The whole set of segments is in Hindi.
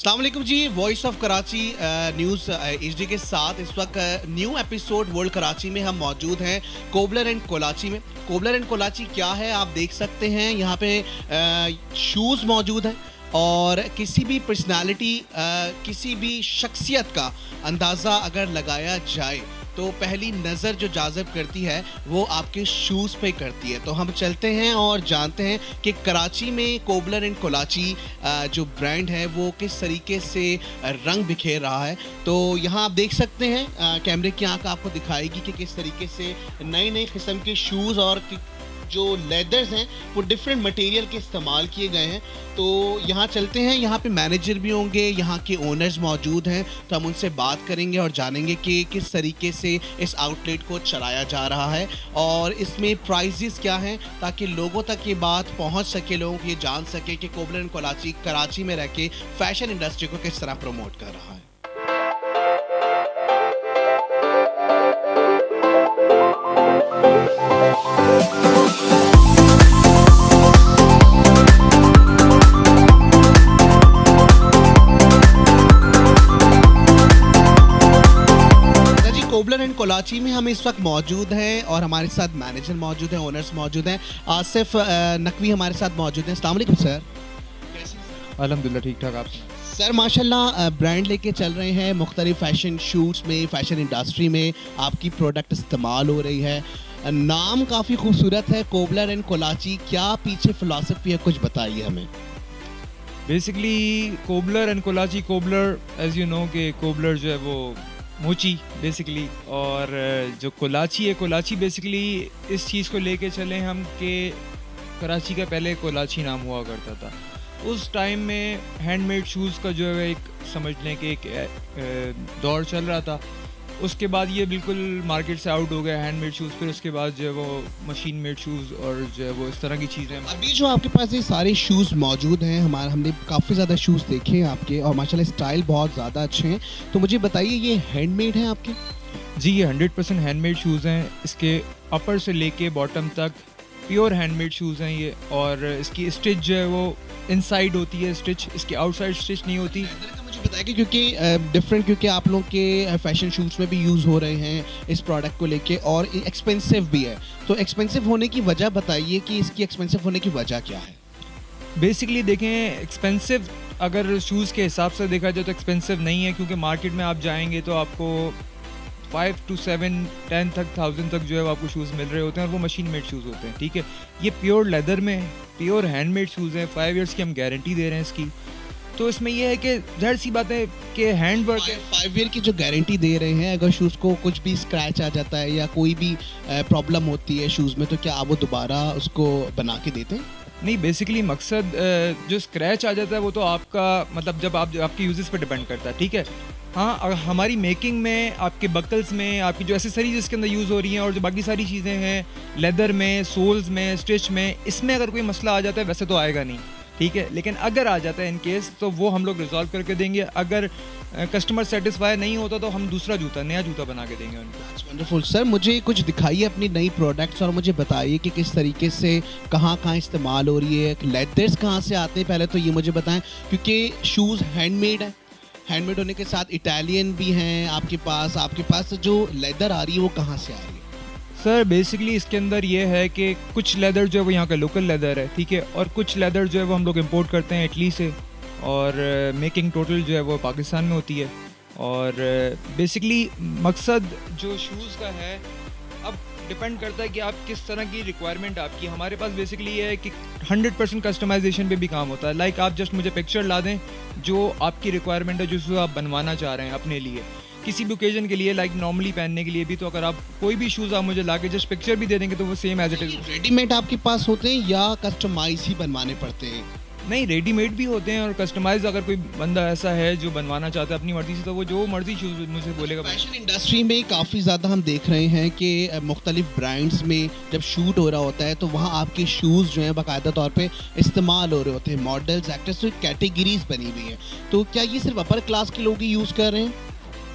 अस्सलाम वालेकुम जी। Voice of Karachi news HD के साथ इस वक्त न्यू एपिसोड वर्ल्ड कराची में हम मौजूद हैं कोबलर एंड कोलाची में। कोबलर एंड कोलाची क्या है आप देख सकते हैं, यहाँ पे शूज़ मौजूद हैं और किसी भी पर्सनालिटी किसी भी शख्सियत का अंदाज़ा अगर लगाया जाए तो पहली नज़र जो जाज़ब करती है वो आपके शूज़ पे करती है। तो हम चलते हैं और जानते हैं कि कराची में कोबलर एंड कोलाची जो ब्रांड है वो किस तरीके से रंग बिखेर रहा है। तो यहाँ आप देख सकते हैं कैमरे की आंख आपको दिखाएगी कि किस तरीके से नए नए किस्म के शूज़ और जो लेदर्स हैं वो डिफरेंट मटेरियल के इस्तेमाल किए गए हैं। तो यहाँ चलते हैं, यहाँ पे मैनेजर भी होंगे, यहाँ के ओनर्स मौजूद हैं, तो हम उनसे बात करेंगे और जानेंगे कि किस तरीके से इस आउटलेट को चलाया जा रहा है और इसमें प्राइजेस क्या हैं, ताकि लोगों तक ये बात पहुँच सके, लोगों को ये जान सके कि कोबलर एंड कोलाची कराची में रह के फैशन इंडस्ट्री को किस तरह प्रमोट कर रहा है। कोबलर एंड कोलाची में हम इस वक्त मौजूद हैं और हमारे साथ मैनेजर मौजूद हैं, ओनर्स मौजूद हैं। आसिफ नकवी हमारे साथ मौजूद हैं। अस्सलाम वालेकुम सर। अल्हम्दुलिल्लाह ठीक ठाक। आप सर माशाल्लाह ब्रांड लेके चल रहे हैं, मुख्तलिफ फैशन शूट्स में, फैशन इंडस्ट्री में आपकी प्रोडक्ट इस्तेमाल हो रही है। नाम काफ़ी खूबसूरत है कोबलर एंड कोलाची, क्या पीछे फ़िलासफ़ी है, कुछ बताइए हमें। Basically cobbler and Kolachi, cobbler as you know कि कोबलर जो है वो मोची बेसिकली, और जो कोलाची है, कोलाची बेसिकली इस चीज़ को लेके चले हम कि कराची का पहले कोलाची नाम हुआ करता था। उस टाइम में हैंडमेड शूज़ का जो है एक समझ लें कि एक दौर चल रहा था। उसके बाद ये बिल्कुल मार्केट से आउट हो गया हैंडमेड शूज़, फिर उसके बाद जो है वो मशीन मेड शूज़ और जो है वो इस तरह की चीज़ें। अभी जो आपके पास ये सारे शूज़ मौजूद हैं, हमने काफ़ी ज़्यादा शूज़ देखे हैं आपके और माशाल्लाह स्टाइल बहुत ज़्यादा अच्छे हैं। तो मुझे बताइए ये हैंडमेड हैं आपके? जी, ये 100% हैंडमेड शूज़ हैं। इसके अपर से लेके बॉटम तक प्योर हैंडमेड शूज़ हैं ये, और इसकी स्टिच जो है वो इनसाइड होती है स्टिच, इसकी आउटसाइड स्टिच नहीं होती। मुझे बताइए क्योंकि डिफरेंट, क्योंकि आप लोग के फैशन शूट्स में भी यूज़ हो रहे हैं इस प्रोडक्ट को लेके और एक्सपेंसिव भी है, तो एक्सपेंसिव होने की वजह बताइए कि इसकी एक्सपेंसिव होने की वजह क्या है। बेसिकली देखें, एक्सपेंसिव अगर शूज़ के हिसाब से देखा जाए तो एक्सपेंसिव नहीं है, क्योंकि मार्केट में आप जाएंगे तो आपको 5 to 7 10 तक 1000 तक जो है आपको शूज़ मिल रहे होते हैं और वो मशीन मेड शूज़ होते हैं। ठीक है, ये प्योर लेदर में प्योर हैंडमेड शूज़ हैं। 5 ईयर्स की हम गारंटी दे रहे हैं इसकी। तो इसमें यह है कि ज़ाहिर सी बात है कि हैंड वर्क है। 5 ईयर की जो गारंटी दे रहे हैं, अगर शूज़ को कुछ भी स्क्रैच आ जाता है या कोई भी प्रॉब्लम होती है शूज़ में, तो क्या आप वो दोबारा उसको बना के देते हैं? नहीं, बेसिकली मकसद जो स्क्रैच आ जाता है वो तो आपका मतलब जब आपके यूजेस पे डिपेंड करता है। ठीक है, हाँ, अगर हमारी मेकिंग में, आपके बकल्स में, आपकी जो एसेसरीज इसके अंदर यूज़ हो रही हैं और जो बाकी सारी चीज़ें हैं लेदर में, सोल्स में, स्टिच में, इसमें अगर कोई मसला आ जाता है, वैसे तो आएगा नहीं। ठीक है, लेकिन अगर आ जाता है इन केस, तो वो हम लोग रिजॉल्व करके देंगे। अगर कस्टमर सेटिस्फाई नहीं होता तो हम दूसरा जूता, नया जूता बना के देंगे उनको। वंडरफुल सर, मुझे कुछ दिखाइए अपनी नई प्रोडक्ट्स और मुझे बताइए कि किस तरीके से कहाँ कहाँ इस्तेमाल हो रही है, लेदर्स कहाँ से आते हैं, पहले तो ये मुझे बताएं, क्योंकि शूज़ हैंडमेड है, हैंडमेड होने के साथ इटालियन भी हैं आपके पास जो लेदर आ रही है वो कहाँ से आ रही है? सर बेसिकली इसके अंदर ये है कि कुछ लेदर जो है वो यहाँ का लोकल लेदर है, ठीक है, और कुछ लेदर जो है वो हम लोग इंपोर्ट करते हैं इटली से, और मेकिंग टोटल जो है वो पाकिस्तान में होती है। और बेसिकली मकसद जो शूज़ का है, अब डिपेंड करता है कि आप किस तरह की रिक्वायरमेंट आपकी। हमारे पास बेसिकली ये है कि 100% कस्टमाइजेशन पे भी काम होता है। लाइक आप जस्ट मुझे पिक्चर ला दें जो आपकी रिक्वायरमेंट है, जिसको आप बनवाना चाह रहे हैं अपने लिए किसी भी ओकेजन के लिए, लाइक नॉर्मली पहनने के लिए भी। तो अगर आप कोई भी शूज़ आप मुझे ला के जस्ट पिक्चर भी दे देंगे तो वो same as it is. Readymade आपके पास होते हैं या कस्टमाइज ही बनवाने पड़ते हैं? नहीं, रेडीमेड भी होते हैं और कस्टमाइज अगर कोई बंदा ऐसा है जो बनवाना चाहता है अपनी मर्ज़ी से, तो वो जो मर्ज़ी शूज़ मुझे बोलेगा। फैशन इंडस्ट्री में काफ़ी ज़्यादा हम देख रहे हैं कि मुख्तलिफ ब्रांड्स में जब शूट हो रहा होता है तो वहाँ आपके शूज़ जो हैं बाकायदा तौर पे इस्तेमाल हो रहे होते हैं, मॉडल्स, एक्टर्स, तो कैटेगरीज बनी हुई हैं। तो क्या ये सिर्फ अपर क्लास के लोग ही यूज़ कर रहे हैं?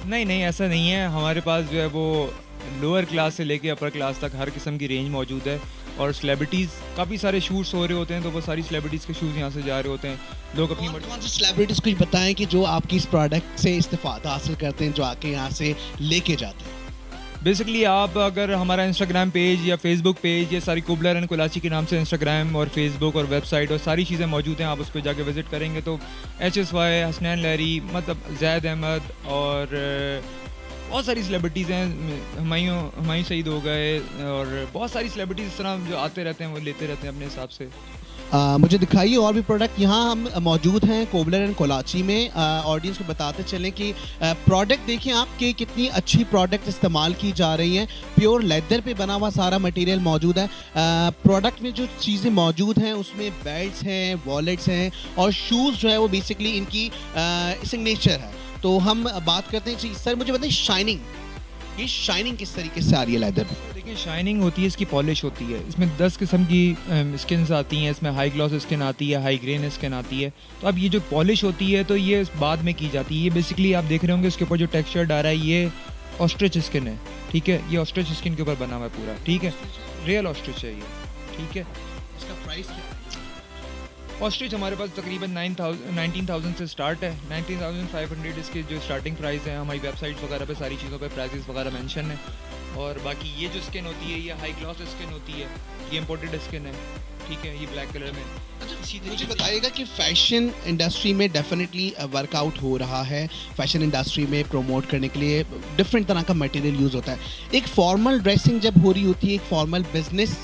नहीं, ऐसा नहीं है। हमारे पास जो है वो लोअर क्लास से लेके अपर क्लास तक हर किस्म की रेंज मौजूद है। और सेलिब्रिटीज़ काफ़ी सारे शूट्स हो रहे होते हैं, तो वो सारी सेलिब्रिटीज़ के शूज़ यहाँ से जा रहे होते हैं। लोग अपनी कौन से सेलिब्रिटीज कुछ बताएं कि जो आपकी इस प्रोडक्ट से इस्तेफादा हासिल करते हैं, जो आके यहाँ से लेके जाते हैं। बेसिकली आप अगर हमारा इंस्टाग्राम पेज या फेसबुक पेज, ये सारी कोबलर एंड कोलाची के नाम से इंस्टाग्राम और फेसबुक और वेबसाइट और सारी चीज़ें मौजूद हैं, आप उस पर जाके विज़िट करेंगे तो HSY, हसनैन लहरी, मतलब ज़ैद अहमद और बहुत सारी सेलिब्रिटीज़ हैं, हुमायूं सईद हो गए और बहुत सारी सेलिब्रिटीज़ इस तरह जो आते रहते हैं, वो लेते रहते हैं अपने हिसाब से। मुझे दिखाइए और भी प्रोडक्ट। यहाँ हम मौजूद हैं कोबलर एंड कोलाची में। ऑडियंस को बताते चलें कि प्रोडक्ट देखिए आप कि कितनी अच्छी प्रोडक्ट इस्तेमाल की जा रही हैं। प्योर लेदर पे बना हुआ सारा मटेरियल मौजूद है। प्रोडक्ट में जो चीज़ें मौजूद हैं उसमें बेल्ट्स हैं, वॉलेट्स हैं और शूज़ जो है वो बेसिकली इनकी सिग्नेचर है। तो हम बात करते हैं जी सर, मुझे बताइए शाइनिंग, ये शाइनिंग किस तरीके से आ रही है लेदर पे? देखिए शाइनिंग होती है, इसकी पॉलिश होती है। इसमें 10 किस्म की स्किन्स आती हैं, इसमें हाई ग्लॉस स्किन आती है, हाई ग्रेन स्किन आती है। तो अब ये जो पॉलिश होती है तो ये बाद में की जाती है। ये बेसिकली आप देख रहे होंगे इसके ऊपर जो टेक्सचर आ रहा है, ये ऑस्ट्रिच स्किन है, ठीक है। ये ऑस्ट्रिच स्किन के ऊपर बना हुआ है पूरा, ठीक है। रियल ऑस्ट्रिच है ये, ठीक है। इसका प्राइस क्या है? ऑस्ट्रिच हमारे पास तकरीबन 19,000 से स्टार्ट है। 19,500 इसके जो स्टार्टिंग प्राइस है। हमारी वेबसाइट वगैरह पे सारी चीज़ों पे प्राइसेस वगैरह मेंशन है। और बाकी ये जो स्किन होती है ये हाई ग्लॉस स्किन होती है, ये इंपोर्टेड स्किन है, ठीक है। ये ब्लैक कलर में। अच्छा, मुझे बताइएगा कि फैशन इंडस्ट्री में डेफिनेटली वर्कआउट हो रहा है। फैशन इंडस्ट्री में प्रमोट करने के लिए डिफरेंट तरह का मटेरियल यूज़ होता है। एक फॉर्मल ड्रेसिंग जब हो रही होती है, एक फॉर्मल बिजनेस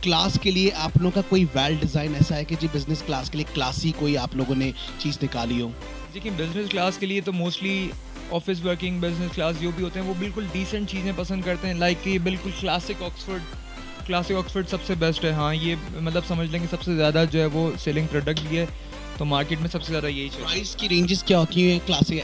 क्लास के लिए आप लोगों का कोई वेल डिज़ाइन ऐसा है कि जी बिजनेस क्लास के लिए क्लासी कोई आप लोगों ने चीज़ निकाली हो? देखिए बिजनेस क्लास के लिए तो mostly office working business class जो भी होते हैं वो बिल्कुल डिसेंट चीज़ें पसंद करते हैं। लाइक कि बिल्कुल क्लासिक ऑक्सफोर्ड सबसे बेस्ट है। हाँ, ये मतलब समझ लेंगे सबसे ज़्यादा जो है वो सेलिंग प्रोडक्ट भी है, तो मार्केट में सबसे ज़्यादा यही चाहिए। प्राइस की रेंजेस क्या होती हैं क्लासिक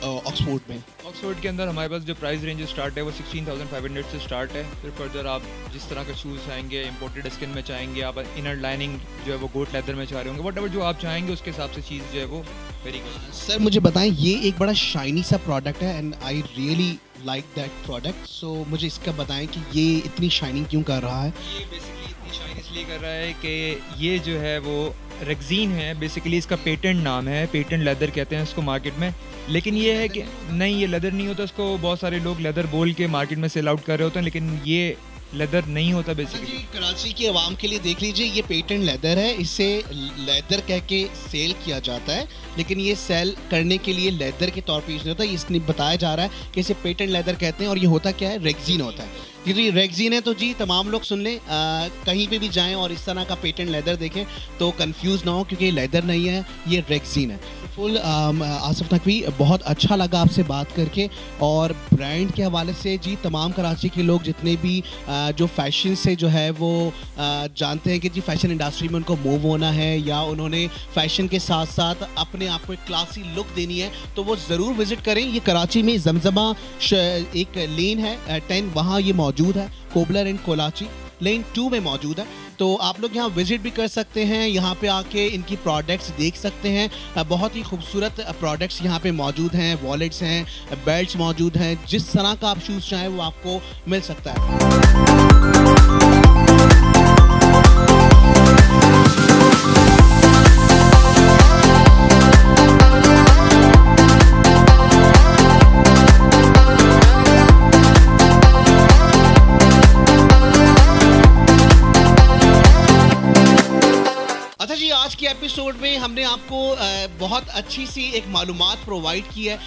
ऑक्सफोर्ड में? ऑक्सफोर्ड के अंदर हमारे पास जो प्राइस रेंज स्टार्ट है वो 16,500 से स्टार्ट है। फिर फर्दर आप जिस तरह का शूज़ चाहेंगे, इंपोर्टेड स्किन में चाहेंगे, आप इनर लाइनिंग जो है वो गोट लेदर में चाह रहे होंगे, वट जो आप चाहेंगे उसके हिसाब से चीज़ जो है वो वेरी गुड। सर मुझे बताएं, ये एक बड़ा शाइनी सा प्रोडक्ट है and I really like that product. So मुझे इसका बताएं कि ये इतनी शाइनिंग क्यों कर रहा है? ये बेसिकली इतनी शाइन इसलिए कर रहा है कि ये जो है वो रेक्जीन है। बेसिकली इसका पेटेंट नाम है, पेटेंट लेदर कहते हैं इसको मार्केट में। लेकिन ये है कि नहीं, ये लेदर नहीं होता। इसको बहुत सारे लोग लेदर बोल के मार्केट में सेल आउट कर रहे होते हैं, लेकिन ये लेदर नहीं होता बेसिकली। कराची की आवाम के लिए देख लीजिए, ये पेटेंट लेदर है, इसे लेदर कह के सेल किया जाता है, लेकिन ये सेल करने के लिए लेदर के तौर पे यूज नहीं होता। इसने बताया जा रहा है कि इसे पेटेंट लेदर कहते हैं और ये होता क्या है, रेक्जीन होता है। जी रेक्जीन है तो जी तमाम लोग सुन लें, कहीं पे भी जाएं और इस तरह का पेटेंट लेदर देखें तो कंफ्यूज ना हो, क्योंकि ये लेदर नहीं है, ये रेक्जीन है। फुल आसिफ नकवी, बहुत अच्छा लगा आपसे बात करके। और ब्रांड के हवाले से जी तमाम कराची के लोग जितने भी जो फैशन से जो है वो जानते हैं कि जी फैशन इंडस्ट्री में उनको मूव होना है या उन्होंने फैशन के साथ साथ अपने आप को एक क्लासी लुक देनी है, तो वो ज़रूर विज़िट करें। ये कराची में जमजमा एक लेन है 10, वहाँ ये मौजूद है। कोबलर एंड कोलाची लेन 2 में मौजूद है, तो आप लोग यहाँ विजिट भी कर सकते हैं। यहाँ पे आके इनकी प्रोडक्ट्स देख सकते हैं। बहुत ही खूबसूरत प्रोडक्ट्स यहाँ पे मौजूद हैं, वॉलेट्स हैं, बेल्ट्स मौजूद हैं। जिस तरह का आप शूज़ चाहें वो आपको मिल सकता है। अच्छा जी, आज के एपिसोड में हमने आपको बहुत अच्छी सी एक मालूमात प्रोवाइड की है।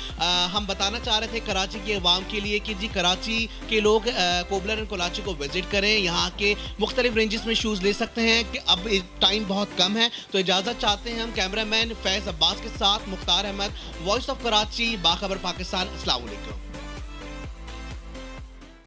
हम बताना चाह रहे थे कराची के अवाम के लिए कि जी कराची के लोग कोबलर एंड कोलाची को विजिट करें, यहाँ के मुख्तलिफ रेंजेस में शूज़ ले सकते हैं। कि अब टाइम बहुत कम है तो इजाज़त चाहते हैं हम कैमरामैन फैज़ अब्बास के साथ। मुख्तार अहमद, वॉइस ऑफ कराची, बाखबर पाकिस्तान। अस्सलाम वालेकुम।